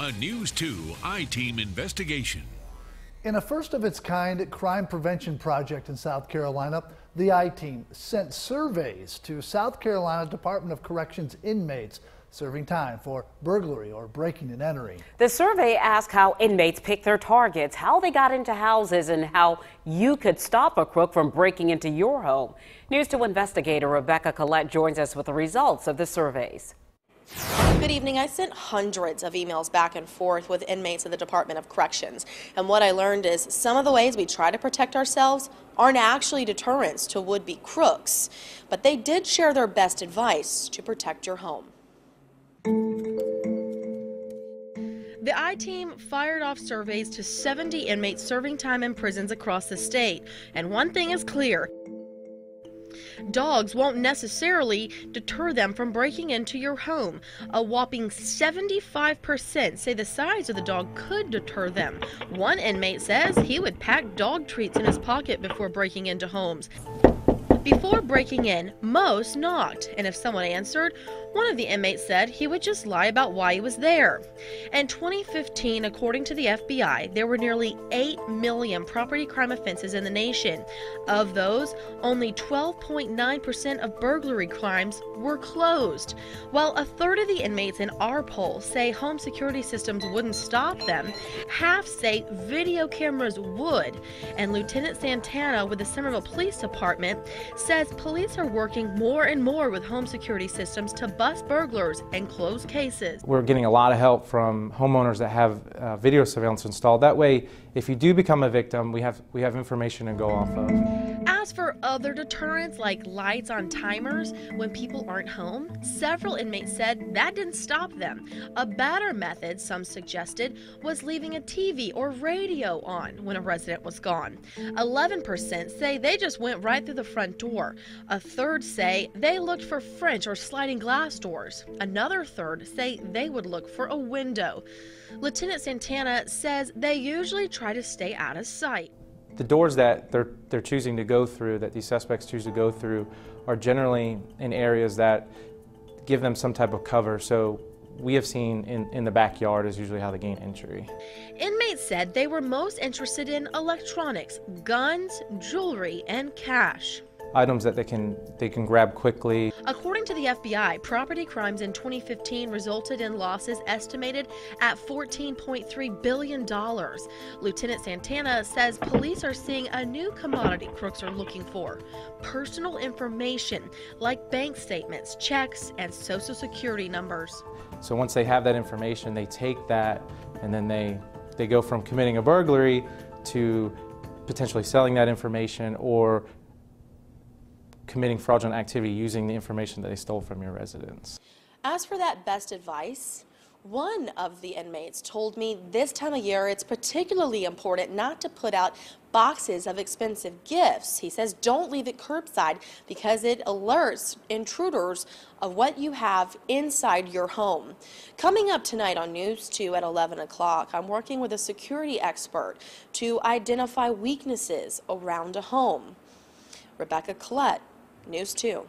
A News 2 I-Team investigation. In a first-of-its-kind crime prevention project in South Carolina, the I-Team sent surveys to South Carolina Department of Corrections inmates serving time for burglary or breaking and entering. The survey asked how inmates pick their targets, how they got into houses, and how you could stop a crook from breaking into your home. News 2 investigator Rebecca Collette joins us with the results of the surveys. Good evening. I sent hundreds of emails back and forth with inmates of the Department of Corrections. And what I learned is some of the ways we try to protect ourselves aren't actually deterrents to would-be crooks. But they did share their best advice to protect your home. The I-Team fired off surveys to 70 inmates serving time in prisons across the state. And one thing is clear. Dogs won't necessarily deter them from breaking into your home. A whopping 75% say the size of the dog could deter them. One inmate says he would pack dog treats in his pocket before breaking into homes. Before breaking in, most knocked, and if someone answered, one of the inmates said he would just lie about why he was there. In 2015, according to the FBI, there were nearly 8 million property crime offenses in the nation. Of those, only 12.9% of burglary crimes were closed. While a third of the inmates in our poll say home security systems wouldn't stop them, half say video cameras would. And Lieutenant Santana with the Somerville Police Department says police are working more and more with home security systems to bust burglars and close cases. We're getting a lot of help from homeowners that have video surveillance installed. That way, if you do become a victim, we have information to go off of. As for other deterrents like lights on timers when people aren't home, several inmates said that didn't stop them. A better method, some suggested, was leaving a TV or radio on when a resident was gone. 11% say they just went right through the front door. A third say they looked for French or sliding glass doors. Another third say they would look for a window. Lieutenant Santana says they usually try to stay out of sight. The doors that they're choosing to go through, that these suspects choose to go through, are generally in areas that give them some type of cover. So we have seen in the backyard is usually how they gain entry. Inmates said they were most interested in electronics, guns, jewelry, and cash. Items that they can grab quickly. According to the FBI, property crimes in 2015 resulted in losses estimated at $14.3 billion. Lieutenant Santana says police are seeing a new commodity crooks are looking for: personal information like bank statements, checks, and social security numbers. So once they have that information, they take that and then they go from committing a burglary to potentially selling that information or committing fraudulent activity using the information that they stole from your residence. As for that best advice, one of the inmates told me this time of year it's particularly important not to put out boxes of expensive gifts. He says don't leave it curbside because it alerts intruders of what you have inside your home. Coming up tonight on News 2 at 11 o'clock, I'm working with a security expert to identify weaknesses around a home. Rebecca Collette, News 2.